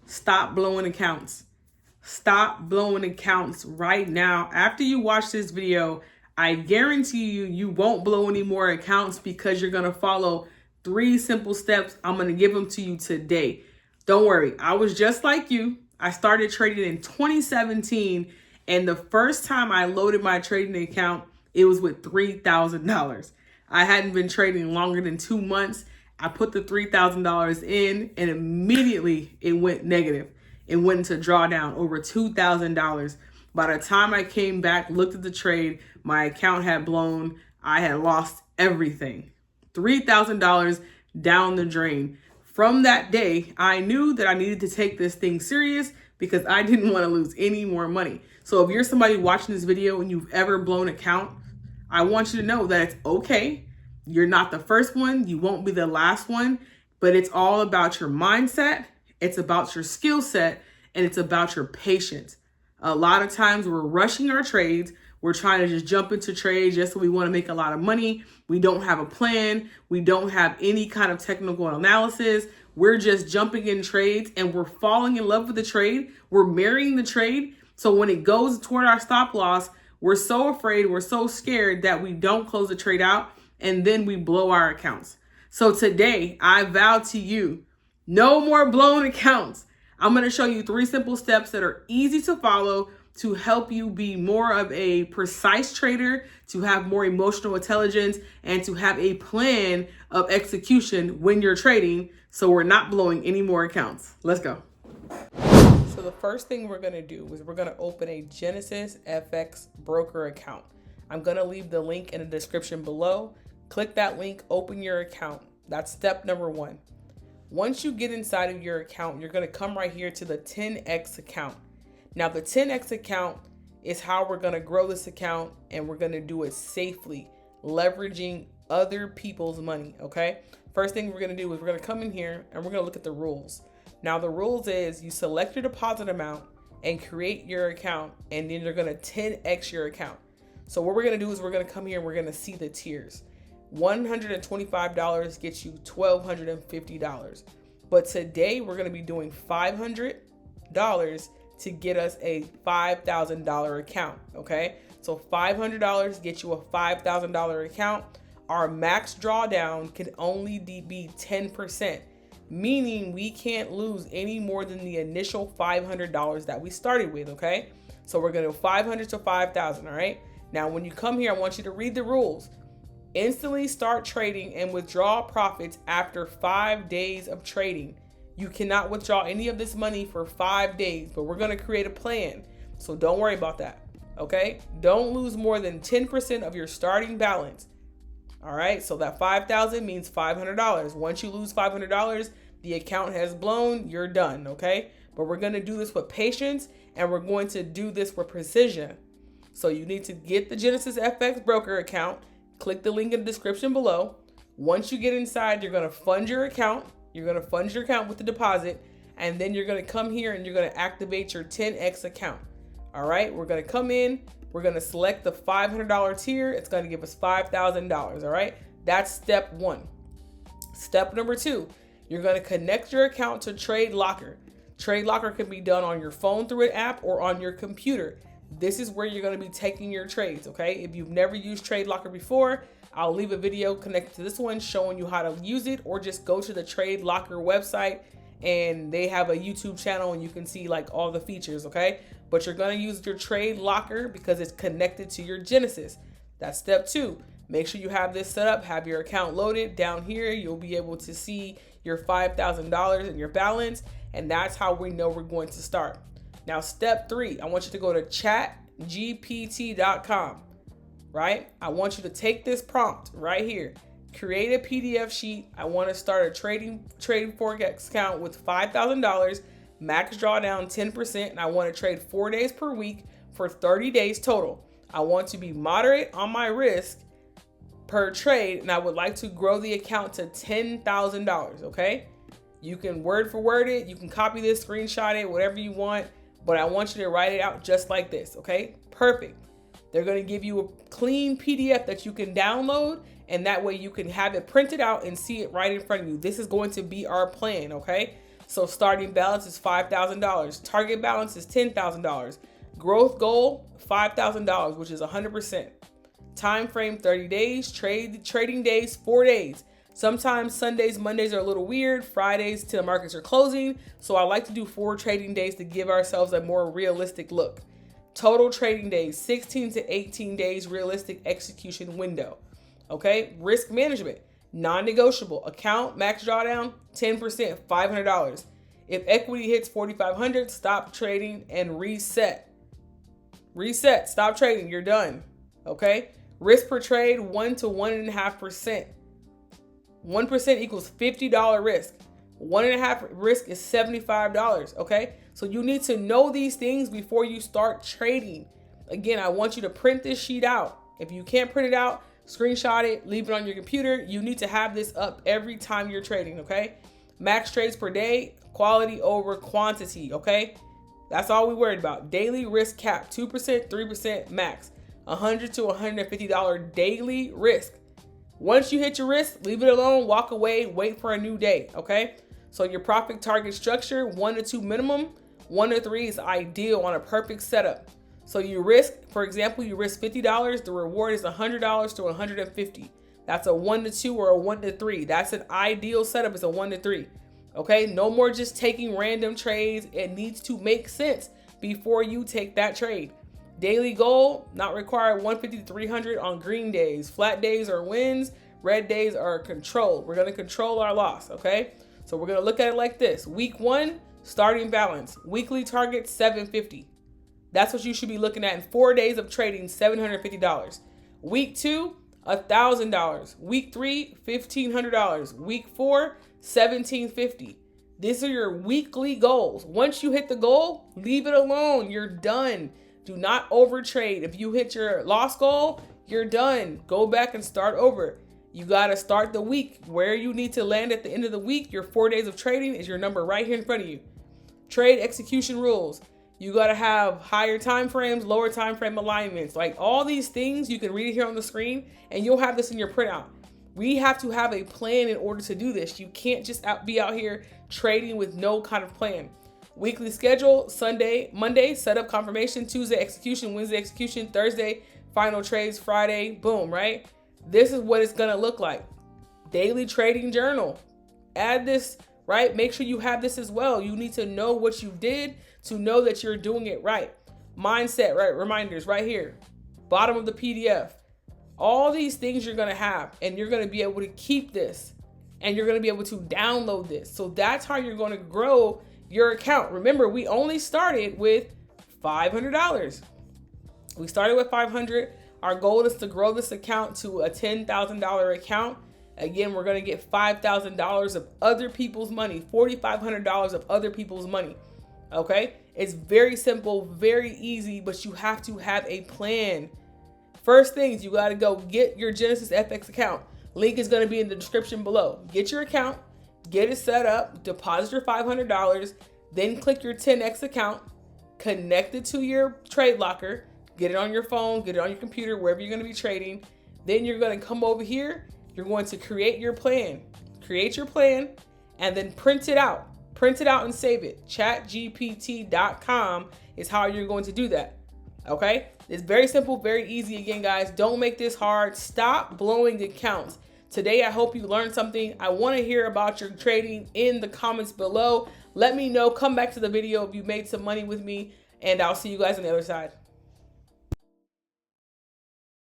stop blowing accounts. Stop blowing accounts right now. After you watch this video, I guarantee you, you won't blow any more accounts because you're going to follow 3 simple steps. I'm going to give them to you today. Don't worry. I was just like you. I started trading in 2017. And the first time I loaded my trading account, it was with $3,000. I hadn't been trading longer than 2 months. I put the $3,000 in and immediately it went negative. It went into drawdown over $2,000. By the time I came back, looked at the trade, my account had blown. I had lost everything. $3,000 down the drain. From that day, I knew that I needed to take this thing serious because I didn't want to lose any more money. So if you're somebody watching this video and you've ever blown account, I want you to know that it's okay. You're not the first one. You won't be the last one, but it's all about your mindset. It's about your skill set, and it's about your patience. A lot of times we're rushing our trades. We're trying to just jump into trades just so we want to make a lot of money. We don't have a plan. We don't have any kind of technical analysis. We're just jumping in trades and we're falling in love with the trade. We're marrying the trade. So when it goes toward our stop loss, we're so afraid, we're so scared that we don't close the trade out and then we blow our accounts. So today I vow to you, no more blown accounts. I'm going to show you 3 simple steps that are easy to follow to help you be more of a precise trader, to have more emotional intelligence, and to have a plan of execution when you're trading so we're not blowing any more accounts. Let's go. So the first thing we're going to do is we're going to open a Genesis FX broker account. I'm going to leave the link in the description below. Click that link, open your account. That's step number 1. Once you get inside of your account, you're going to come right here to the 10X account. Now the 10X account is how we're going to grow this account, and we're going to do it safely, leveraging other people's money, okay? First thing we're going to do is we're going to come in here and we're going to look at the rules. Now the rules is you select your deposit amount and create your account, and then you're going to 10X your account. So what we're going to do is we're going to come here and we're going to see the tiers. $125 gets you $1,250. But today we're going to be doing $500 to get us a $5,000 account, okay? So $500 gets you a $5,000 account. Our max drawdown can only be 10%, meaning we can't lose any more than the initial $500 that we started with, okay? So we're going to do 500 to 5,000, all right? Now, when you come here, I want you to read the rules. Instantly start trading and withdraw profits after 5 days of trading. You cannot withdraw any of this money for 5 days, but we're going to create a plan. So don't worry about that. Okay? Don't lose more than 10% of your starting balance. All right? So that $5,000 means $500. Once you lose $500, the account has blown, you're done. Okay? But we're going to do this with patience, and we're going to do this with precision. So you need to get the Genesis FX broker account. Click the link in the description below. Once you get inside, you're going to fund your account. You're going to fund your account with the deposit, and then you're going to come here and you're going to activate your 10X account. All right, we're going to come in. We're going to select the $500 tier. It's going to give us $5,000. All right, that's step 1. Step number 2, you're going to connect your account to Trade Locker. Trade Locker can be done on your phone through an app or on your computer. This is where you're going to be taking your trades, okay? If you've never used Trade Locker before, I'll leave a video connected to this one showing you how to use it, or just go to the Trade Locker website and they have a YouTube channel and you can see like all the features, okay? But you're going to use your Trade Locker because it's connected to your Genesis. That's step 2. Make sure you have this set up, have your account loaded. Down here, you'll be able to see your $5,000 and your balance, and that's how we know we're going to start. Now, step 3, I want you to go to chatgpt.com, right? I want you to take this prompt right here. Create a PDF sheet. I want to start a trading Forex account with $5,000, max drawdown 10%, and I want to trade 4 days per week for 30 days total. I want to be moderate on my risk per trade, and I would like to grow the account to $10,000, okay? You can word for word it. You can copy this, screenshot it, whatever you want. But I want you to write it out just like this, okay? Perfect. They're going to give you a clean PDF that you can download, and that way you can have it printed out and see it right in front of you. This is going to be our plan, okay? So starting balance is $5,000. Target balance is $10,000. Growth goal, $5,000, which is 100%. Time frame, 30 days. Trading days, 4 days. Sometimes Sundays, Mondays are a little weird. Fridays till the markets are closing. So I like to do 4 trading days to give ourselves a more realistic look. Total trading days, 16 to 18 days realistic execution window. Okay, risk management, non-negotiable. Account max drawdown, 10%, $500. If equity hits 4,500, stop trading and reset. Reset, stop trading, you're done. Okay, risk per trade, 1 to 1.5%. 1% equals $50 risk. 1.5 risk is $75. Okay, so you need to know these things before you start trading. Again, I want you to print this sheet out. If you can't print it out, screenshot it, leave it on your computer. You need to have this up every time you're trading. Okay, max trades per day, quality over quantity. Okay, that's all we worried about. Daily risk cap, 2%, 3% max. $100 to $150 daily risk. Once you hit your risk, leave it alone, walk away, wait for a new day. Okay, so your profit target structure, 1 to 2 minimum, 1 to 3 is ideal on a perfect setup. So you risk, for example, you risk $50, the reward is $100 to $150. That's a 1 to 2 or a 1 to 3. That's an ideal setup, it's a 1 to 3. Okay, no more just taking random trades. It needs to make sense before you take that trade. Daily goal, not required, 150 to 300 on green days. Flat days are wins, red days are control. We're gonna control our loss, okay? So we're gonna look at it like this. Week 1, starting balance. Weekly target, $750. That's what you should be looking at in 4 days of trading, $750. Week 2, $1,000. Week 3, $1,500. Week 4, $1,750. These are your weekly goals. Once you hit the goal, leave it alone. You're done. Do not overtrade. If you hit your loss goal, you're done. Go back and start over. You got to start the week. Where you need to land at the end of the week, your 4 days of trading is your number right here in front of you. Trade execution rules. You got to have higher time frames, lower time frame alignments. Like all these things, you can read it here on the screen and you'll have this in your printout. We have to have a plan in order to do this. You can't just be out here trading with no kind of plan. Weekly schedule, Monday, setup confirmation, Tuesday execution, Wednesday execution, Thursday, final trades, Friday, boom, right? This is what it's gonna look like. Daily trading journal. Add this, right? Make sure you have this as well. You need to know what you did to know that you're doing it right. Mindset, right? Reminders right here. Bottom of the PDF. All these things you're gonna have, and you're gonna be able to keep this, and you're gonna be able to download this. So that's how you're gonna grow your account. Remember, we only started with $500. We started with $500. Our goal is to grow this account to a $10,000 account. Again, we're going to get $5,000 of other people's money, $4,500 of other people's money. Okay? It's very simple, very easy, but you have to have a plan. First things, you got to go get your Genesis FX account. Link is going to be in the description below. Get your account. Get it set up, deposit your $500, then click your 10X account, connect it to your trade locker, get it on your phone, get it on your computer, wherever you're going to be trading. Then you're going to come over here. You're going to create your plan. Create your plan and then print it out. Print it out and save it. ChatGPT.com is how you're going to do that. Okay? It's very simple, very easy. Again, guys, don't make this hard. Stop blowing accounts. Today, I hope you learned something. I want to hear about your trading in the comments below. Let me know. Come back to the video if you made some money with me, and I'll see you guys on the other side.